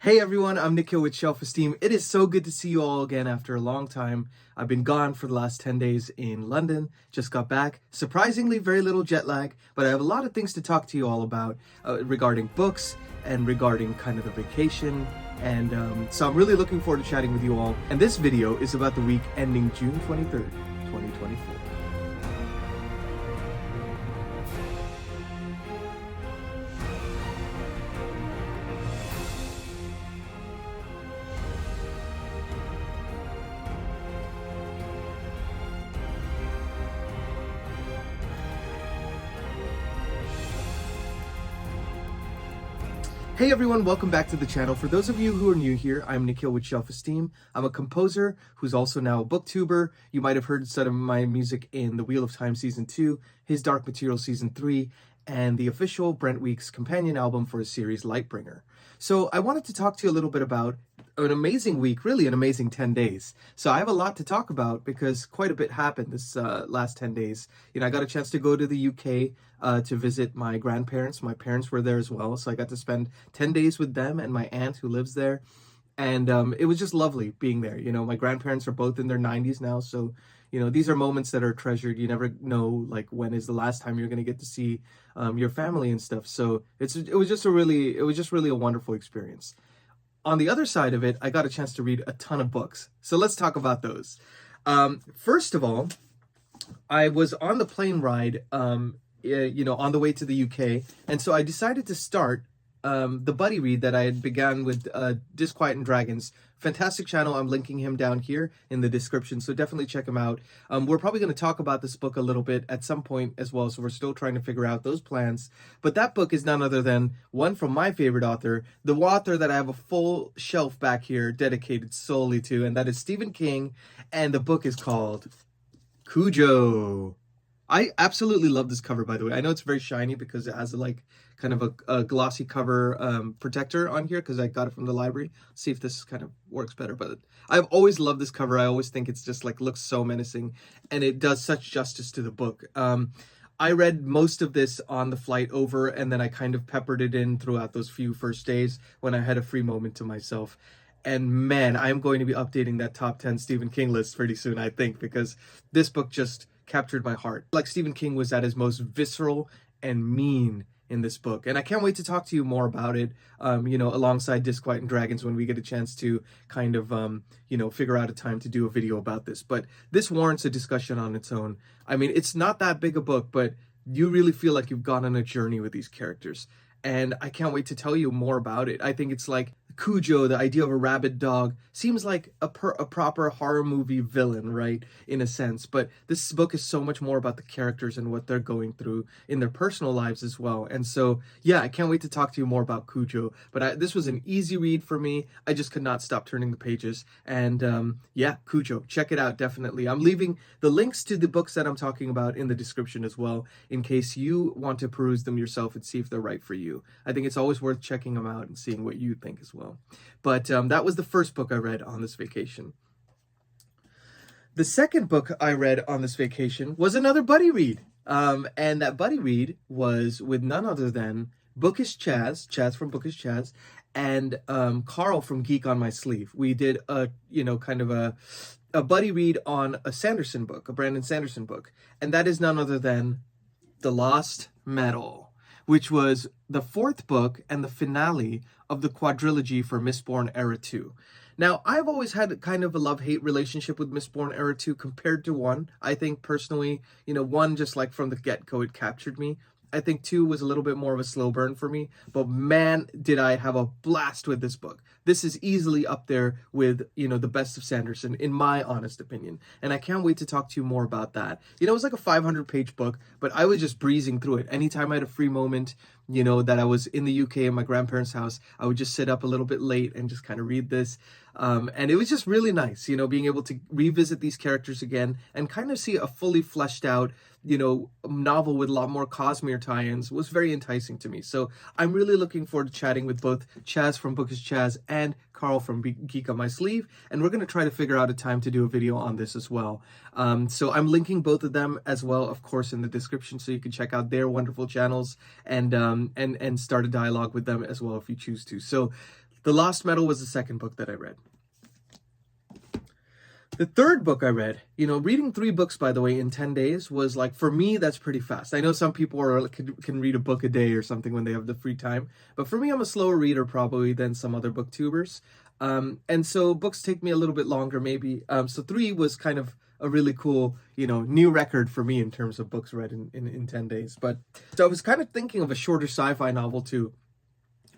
Hey everyone, I'm Nikhil with Shelf-Esteem. It is so good to see you all again after a long time. I've been gone for the last 10 days in London, just got back. Surprisingly, very little jet lag, but I have a lot of things to talk to you all about regarding books and regarding kind of the vacation. And so I'm really looking forward to chatting with you all. And this video is about the week ending June 23rd, 2024. Hey everyone, welcome back to the channel. For those of you who are new here, I'm Nikhil with Shelf-Esteem. I'm a composer who's also now a booktuber. You might have heard some of my music in The Wheel of Time Season 2, His Dark Material Season 3, and the official Brent Week's companion album for his series Lightbringer. So I wanted to talk to you a little bit about an amazing week, really an amazing 10 days. So I have a lot to talk about because quite a bit happened this last 10 days. You know, I got a chance to go to the UK to visit my grandparents. My parents were there as well, so I got to spend 10 days with them and my aunt who lives there. And it was just lovely being there. You know, my grandparents are both in their 90s now, so you know, these are moments that are treasured. You never know, like, when is the last time you're going to get to see your family and stuff. So it was just really a wonderful experience. On the other side of it, I got a chance to read a ton of books. So let's talk about those. First of all, I was on the plane ride, you know, on the way to the UK. And so I decided to start the buddy read that I had begun with Disquiet and Dragons. Fantastic channel. I'm linking him down here in the description, so definitely check him out. We're probably going to talk about this book a little bit at some point as well, so we're still trying to figure out those plans. But that book is none other than one from my favorite author, the author that I have a full shelf back here dedicated solely to, and that is Stephen King, and the book is called Cujo. I absolutely love this cover, by the way. I know it's very shiny because it has like kind of a glossy cover protector on here because I got it from the library. Let's see if this kind of works better. But I've always loved this cover. I always think it's just like looks so menacing, and it does such justice to the book. I read most of this on the flight over, and then I kind of peppered it in throughout those few first days when I had a free moment to myself. And man, I'm going to be updating that top 10 Stephen King list pretty soon, I think, because this book just captured my heart. Like Stephen King was at his most visceral and mean in this book. And I can't wait to talk to you more about it, you know, alongside Disquiet and Dragons when we get a chance to kind of, you know, figure out a time to do a video about this. But this warrants a discussion on its own. I mean, it's not that big a book, but you really feel like you've gone on a journey with these characters. And I can't wait to tell you more about it. I think it's like Cujo, the idea of a rabid dog, seems like a proper horror movie villain, right, in a sense. But this book is so much more about the characters and what they're going through in their personal lives as well. And so, yeah, I can't wait to talk to you more about Cujo. But this was an easy read for me. I just could not stop turning the pages. And yeah, Cujo, check it out, definitely. I'm leaving the links to the books that I'm talking about in the description as well, in case you want to peruse them yourself and see if they're right for you. I think it's always worth checking them out and seeing what you think as well. But that was the first book I read on this vacation. The second book I read on this vacation was another buddy read. And that buddy read was with none other than Bookish Chaz from Bookish Chaz, and Carl from Geek on My Sleeve. We did a, you know, kind of a buddy read on a Sanderson book, a Brandon Sanderson book. And that is none other than The Lost Metal, which was the fourth book and the finale of the quadrilogy for Mistborn Era 2. Now, I've always had kind of a love-hate relationship with Mistborn Era 2 compared to 1. I think, personally, you know, 1, just like from the get-go, it captured me. I think 2 was a little bit more of a slow burn for me, but man, did I have a blast with this book. This is easily up there with, you know, the best of Sanderson, in my honest opinion. And I can't wait to talk to you more about that. You know, it was like a 500-page book, but I was just breezing through it. Anytime I had a free moment, you know, that I was in the UK in my grandparents' house, I would just sit up a little bit late and just kind of read this. And it was just really nice, you know, being able to revisit these characters again and kind of see a fully fleshed out, you know, novel with a lot more Cosmere tie-ins was very enticing to me. So I'm really looking forward to chatting with both Chaz from Bookish Chaz and Carl from Geek on My Sleeve, and we're going to try to figure out a time to do a video on this as well. So I'm linking both of them as well, of course, in the description, so you can check out their wonderful channels and start a dialogue with them as well if you choose to. So The Lost Metal was the second book that I read. The third book I read, reading 3 books, by the way, in 10 days was like, for me, that's pretty fast. I know some people can read a book a day or something when they have the free time. But for me, I'm a slower reader probably than some other booktubers. And so books take me a little bit longer, maybe. So 3 was kind of a really cool, new record for me in terms of books read in 10 days. But so I was kind of thinking of a shorter sci-fi novel to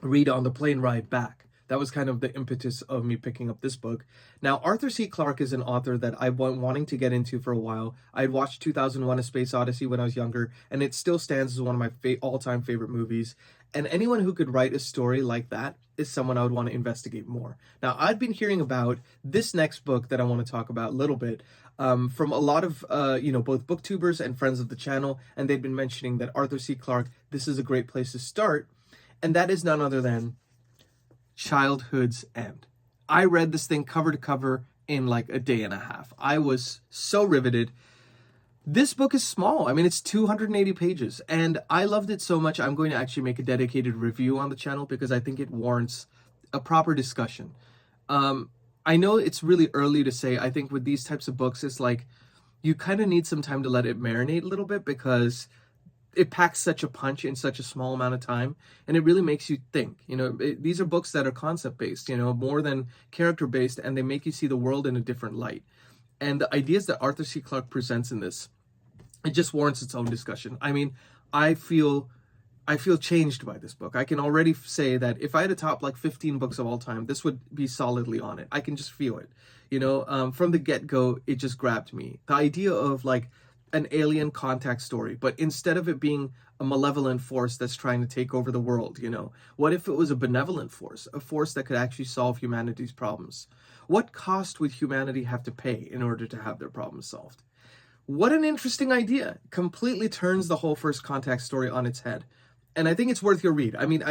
read on the plane ride back. That was kind of the impetus of me picking up this book. Now, Arthur C. Clarke is an author that I've been wanting to get into for a while. I'd watched 2001: A Space Odyssey when I was younger, and it still stands as one of my all-time favorite movies. And anyone who could write a story like that is someone I would want to investigate more. Now, I've been hearing about this next book that I want to talk about a little bit from a lot of, both booktubers and friends of the channel, and they've been mentioning that Arthur C. Clarke, this is a great place to start, and that is none other than Childhood's End. I read this thing cover to cover in like a day and a half. I was so riveted. This book is small. I mean, it's 280 pages, and I loved it so much, I'm going to actually make a dedicated review on the channel because I think it warrants a proper discussion. I know it's really early to say. I think with these types of books, it's like you kind of need some time to let it marinate a little bit because it packs such a punch in such a small amount of time, and it really makes you think. These are books that are concept-based, more than character-based, and they make you see the world in a different light. And the ideas that Arthur C. Clarke presents in this, it just warrants its own discussion. I mean, I feel changed by this book. I can already say that if I had a top like 15 books of all time, this would be solidly on it. I can just feel it. From the get-go, it just grabbed me. The idea of like an alien contact story, but instead of it being a malevolent force that's trying to take over the world, what if it was a benevolent force, a force that could actually solve humanity's problems? What cost would humanity have to pay in order to have their problems solved? What an interesting idea. Completely turns the whole First Contact story on its head. And I think it's worth your read. I mean,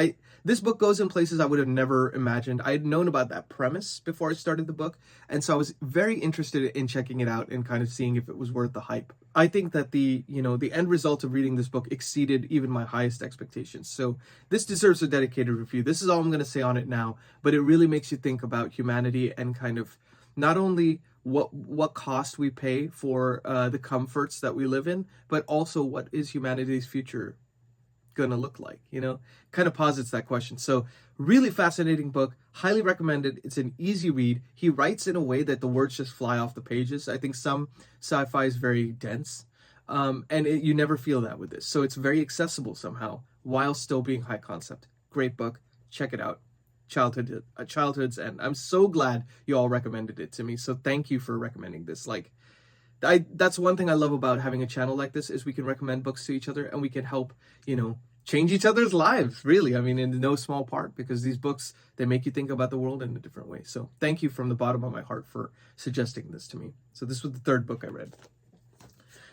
this book goes in places I would have never imagined. I had known about that premise before I started the book, and so I was very interested in checking it out and kind of seeing if it was worth the hype. I think that the end result of reading this book exceeded even my highest expectations. So this deserves a dedicated review. This is all I'm going to say on it now, but it really makes you think about humanity and kind of not only what cost we pay for the comforts that we live in, but also what is humanity's future gonna look like, kind of posits that question. So really fascinating book, highly recommended. It's an easy read. He writes in a way that the words just fly off the pages. I think some sci-fi is very dense, and you never feel that with this. So it's very accessible somehow while still being high concept. Great book. Check it out. Childhood's End. I'm so glad you all recommended it to me. So thank you for recommending this. That's one thing I love about having a channel like this is we can recommend books to each other and we can help, change each other's lives, really. I mean, in no small part, because these books, they make you think about the world in a different way. So thank you from the bottom of my heart for suggesting this to me. So this was the third book I read.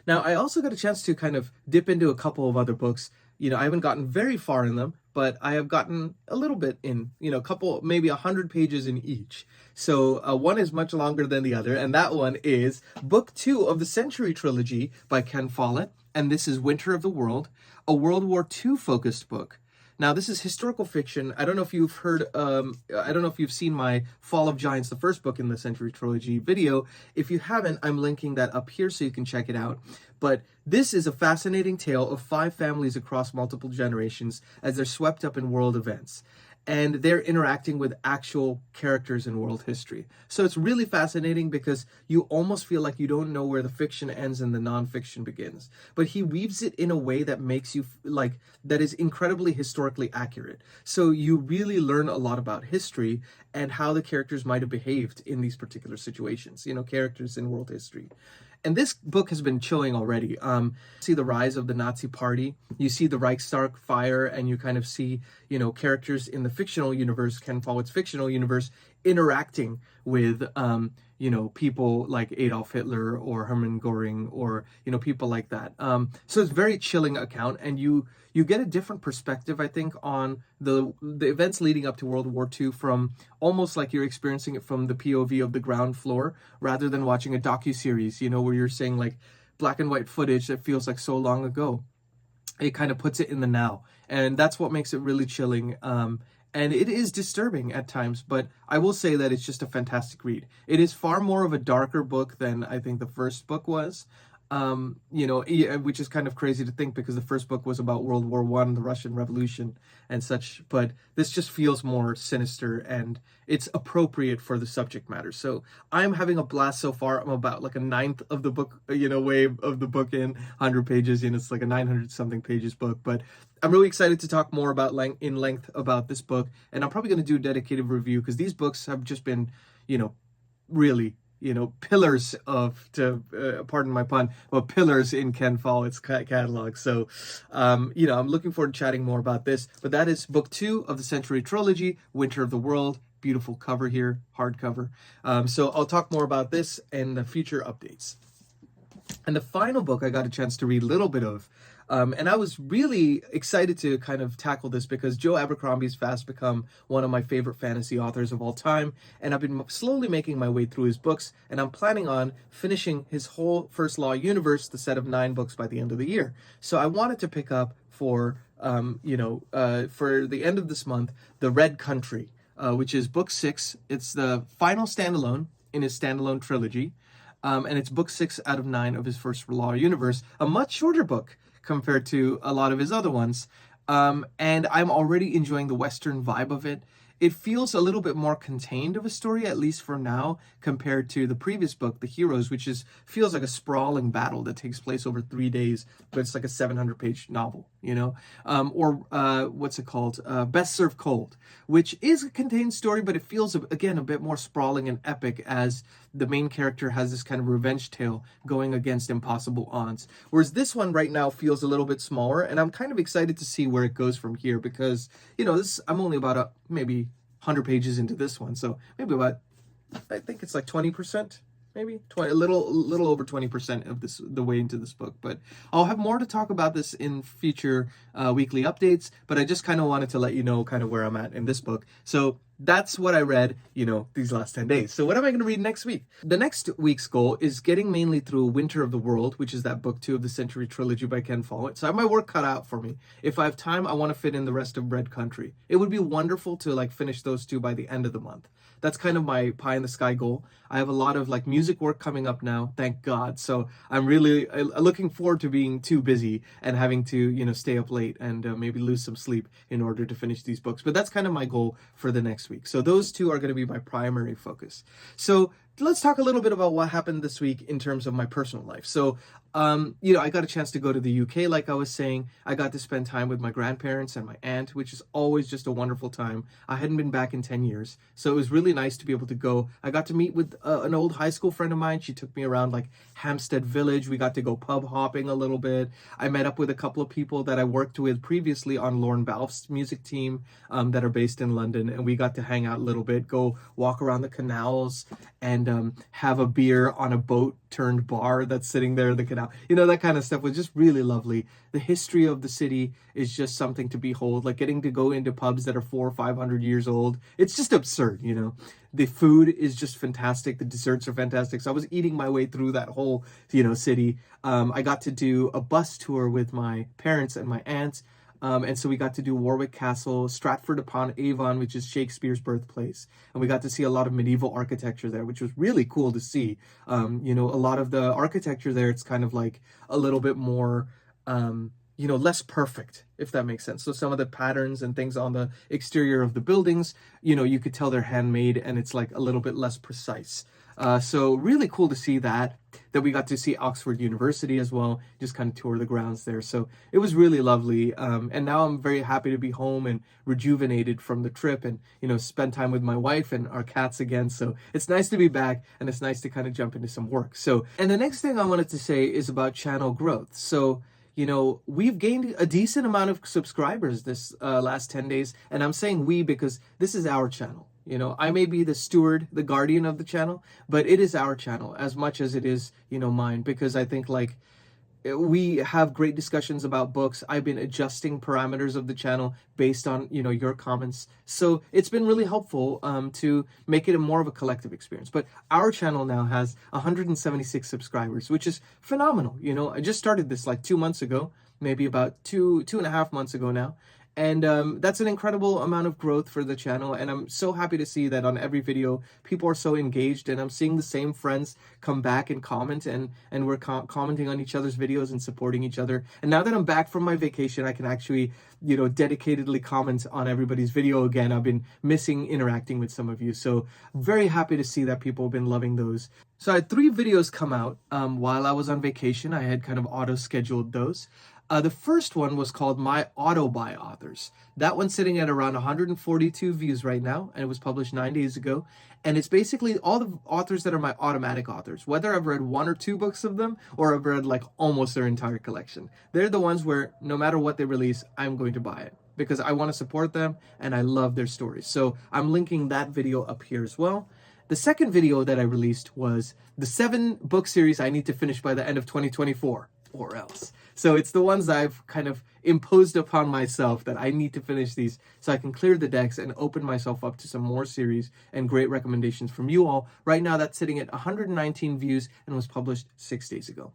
Now, I also got a chance to kind of dip into a couple of other books. I haven't gotten very far in them, but I have gotten a little bit in, a couple, maybe 100 pages in each. So one is much longer than the other, and that one is Book 2 of the Century Trilogy by Ken Follett, and this is Winter of the World, a World War II focused book. Now, this is historical fiction. I don't know if you've heard, I don't know if you've seen my Fall of Giants, the first book in the Century Trilogy video. If you haven't, I'm linking that up here so you can check it out. But this is a fascinating tale of 5 families across multiple generations as they're swept up in world events. And they're interacting with actual characters in world history. So it's really fascinating because you almost feel like you don't know where the fiction ends and the nonfiction begins. But he weaves it in a way that makes you that is incredibly historically accurate. So you really learn a lot about history and how the characters might have behaved in these particular situations, characters in world history. And this book has been chilling already. See the rise of the Nazi Party. You see the Reichstag fire, and you kind of see, characters in the fictional universe, Ken Follett's fictional universe, interacting with, people like Adolf Hitler or Hermann Göring or, people like that. So it's a very chilling account, and you get a different perspective, I think, on the events leading up to World War II from almost like you're experiencing it from the POV of the ground floor rather than watching a docuseries, where you're saying like black and white footage that feels like so long ago. It kind of puts it in the now, and that's what makes it really chilling. And it is disturbing at times, but I will say that it's just a fantastic read. It is far more of a darker book than I think the first book was. Which is kind of crazy to think because the first book was about World War One, the Russian Revolution, and such. But this just feels more sinister, and it's appropriate for the subject matter. So I'm having a blast so far. I'm about like a ninth of the book, wave of the book in 100 pages, and it's like a 900 something pages book. But I'm really excited to talk more about in length about this book, and I'm probably going to do a dedicated review because these books have just been, really pillars pardon my pun, but pillars in Ken Follett's catalog. So, I'm looking forward to chatting more about this. But that is book 2 of the Century Trilogy, Winter of the World. Beautiful cover here, hardcover. So I'll talk more about this in the future updates. And the final book I got a chance to read a little bit of, and I was really excited to kind of tackle this because Joe Abercrombie's fast become one of my favorite fantasy authors of all time, and I've been slowly making my way through his books, and I'm planning on finishing his whole First Law universe, the set of 9 books, by the end of the year. So I wanted to pick up for the end of this month, The Red Country, which is book 6. It's the final standalone in his standalone trilogy. And it's book 6 out of 9 of his First Law universe, a much shorter book compared to a lot of his other ones. And I'm already enjoying the Western vibe of it. It feels a little bit more contained of a story, at least for now, compared to the previous book, The Heroes, which feels like a sprawling battle that takes place over 3 days, but it's like a 700-page novel, what's it called? Best Served Cold, which is a contained story, but it feels, again, a bit more sprawling and epic as the main character has this kind of revenge tale going against impossible odds. Whereas this one right now feels a little bit smaller, and I'm kind of excited to see where it goes from here because, I'm only about maybe 100 pages into this one, so maybe about, I think it's like 20%, maybe 20, a little over 20% of the way into this book. But I'll have more to talk about this in future weekly updates, but I just kind of wanted to let you know kind of where I'm at in this book. So that's what I read, these last 10 days. So what am I going to read next week? The next week's goal is getting mainly through Winter of the World, which is that book 2 of the Century Trilogy by Ken Follett. So I have my work cut out for me. If I have time, I want to fit in the rest of Red Country. It would be wonderful to finish those 2 by the end of the month. That's kind of my pie in the sky goal. I have a lot of music work coming up now, thank God. So I'm really looking forward to being too busy and having to, stay up late and maybe lose some sleep in order to finish these books. But that's kind of my goal for the next week. So those 2 are going to be my primary focus. So let's talk a little bit about what happened this week in terms of my personal life. So, I got a chance to go to the UK, like I was saying. I got to spend time with my grandparents and my aunt, which is always just a wonderful time. I hadn't been back in 10 years, so it was really nice to be able to go. I got to meet with an old high school friend of mine. She took me around Hampstead Village. We got to go pub hopping a little bit. I met up with a couple of people that I worked with previously on Lorne Balfe's music team that are based in London, and we got to hang out a little bit, go walk around the canals, and have a beer on a boat turned bar that's sitting there in the canal. That kind of stuff was just really lovely. The history of the city is just something to behold, getting to go into pubs that are 400 or 500 years old. It's just absurd, The food is just fantastic. The desserts are fantastic. So I was eating my way through that whole, city. I got to do a bus tour with my parents and my aunts. And so we got to do Warwick Castle, Stratford-upon-Avon, which is Shakespeare's birthplace. And we got to see a lot of medieval architecture there, which was really cool to see. A lot of the architecture there, it's kind of a little bit more, less perfect, if that makes sense. So some of the patterns and things on the exterior of the buildings, you could tell they're handmade and it's a little bit less precise. So really cool to see that we got to see Oxford University as well, just kind of tour the grounds there. So it was really lovely. And now I'm very happy to be home and rejuvenated from the trip and, spend time with my wife and our cats again. So it's nice to be back and it's nice to kind of jump into some work. So, and the next thing I wanted to say is about channel growth. So, we've gained a decent amount of subscribers this last 10 days. And I'm saying we because this is our channel. I may be the steward, the guardian of the channel, but it is our channel as much as it is, mine, because I think we have great discussions about books. I've been adjusting parameters of the channel based on, your comments. So it's been really helpful to make it more of a collective experience. But our channel now has 176 subscribers, which is phenomenal. I just started this 2 months ago, maybe about two and a half months ago now. And that's an incredible amount of growth for the channel, and I'm so happy to see that on every video people are so engaged, and I'm seeing the same friends come back and comment, and we're commenting on each other's videos and supporting each other. And now that I'm back from my vacation, I can actually, you know, dedicatedly comment on everybody's video again. I've been missing interacting with some of you, so very happy to see that people have been loving those. So I had 3 videos come out while I was on vacation. I had kind of auto-scheduled those. The first one was called My Auto-Buy Authors. That one's sitting at around 142 views right now, and it was published 9 days ago. And it's basically all the authors that are my automatic authors, whether I've read 1 or 2 books of them, or I've read like almost their entire collection. They're the ones where no matter what they release, I'm going to buy it because I want to support them and I love their stories. So I'm linking that video up here as well. The second video that I released was the 7 book series I need to finish by the end of 2024. Or else. So it's the ones I've kind of imposed upon myself that I need to finish these so I can clear the decks and open myself up to some more series and great recommendations from you all. Right now that's sitting at 119 views and was published 6 days ago.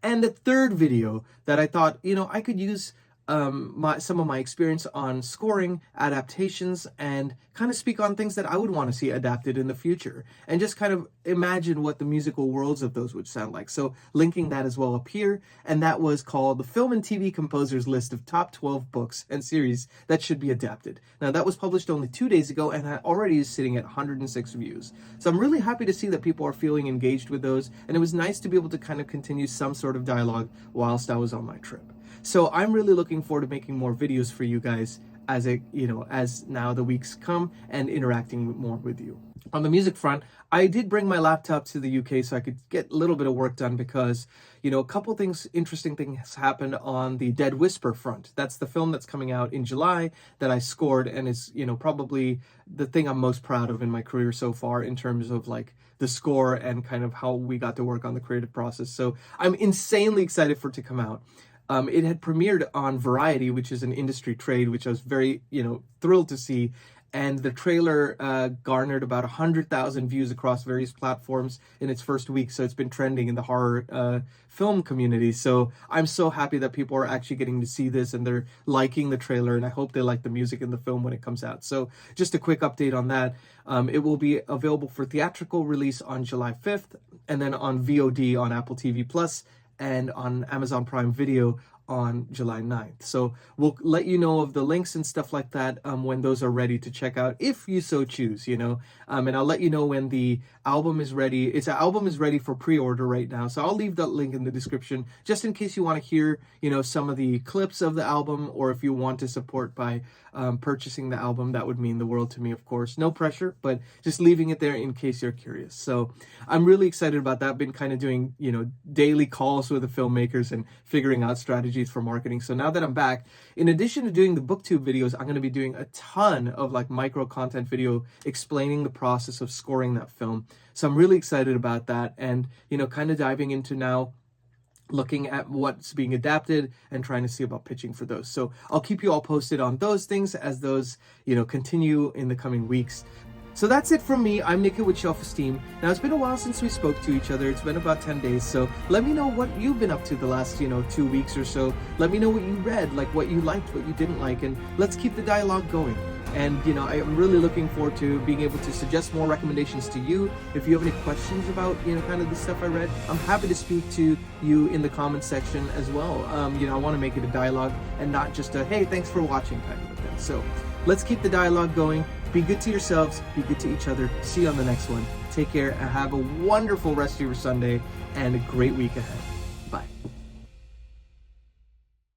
And the third video that I thought, you know, I could use some of my experience on scoring, adaptations, and kind of speak on things that I would want to see adapted in the future, and just kind of imagine what the musical worlds of those would sound like. So linking that as well up here, and that was called the Film and TV Composers List of Top 12 Books and Series that Should Be Adapted. Now that was published only 2 days ago and already is sitting at 106 views. So I'm really happy to see that people are feeling engaged with those, and it was nice to be able to kind of continue some sort of dialogue whilst I was on my trip. So I'm really looking forward to making more videos for you guys as now the weeks come and interacting more with you. On the music front, I did bring my laptop to the UK so I could get a little bit of work done because, you know, a couple things, interesting things happened on the Dead Whisper front. That's the film that's coming out in July that I scored and is, you know, probably the thing I'm most proud of in my career so far in terms of like the score and kind of how we got to work on the creative process. So I'm insanely excited for it to come out. It had premiered on Variety, which is an industry trade, which I was very, you know, thrilled to see. And the trailer garnered about 100,000 views across various platforms in its first week. So it's been trending in the horror film community. So I'm so happy that people are actually getting to see this and they're liking the trailer. And I hope they like the music in the film when it comes out. So just a quick update on that. It will be available for theatrical release on July 5th and then on VOD on Apple TV Plus and on Amazon Prime Video on July 9th. So we'll let you know of the links and stuff like that when those are ready to check out, if you so choose, you know. And I'll let you know when the album is ready. Its album is ready for pre-order right now, so I'll leave that link in the description just in case you want to hear, you know, some of the clips of the album, or if you want to support by purchasing the album. That would mean the world to me, of course. No pressure, but just leaving it there in case you're curious. So I'm really excited about that. I've been kind of doing, you know, daily calls with the filmmakers and figuring out strategies for marketing. So now that I'm back, in addition to doing the Booktube videos, I'm going to be doing a ton of like micro content video explaining the process of scoring that film. So I'm really excited about that, and, you know, kind of diving into now looking at what's being adapted and trying to see about pitching for those. So I'll keep you all posted on those things as those, you know, continue in the coming weeks. So that's it from me. I'm Nikhil with Shelf-Esteem. Now, it's been a while since we spoke to each other. It's been about 10 days. So let me know what you've been up to the last, 2 weeks or so. Let me know what you read, like what you liked, what you didn't like, and let's keep the dialogue going. And, I'm really looking forward to being able to suggest more recommendations to you. If you have any questions about, kind of the stuff I read, I'm happy to speak to you in the comments section as well. I want to make it a dialogue and not just a, hey, thanks for watching kind of a thing. So let's keep the dialogue going. Be good to yourselves. Be good to each other. See you on the next one. Take care and have a wonderful rest of your Sunday and a great week ahead.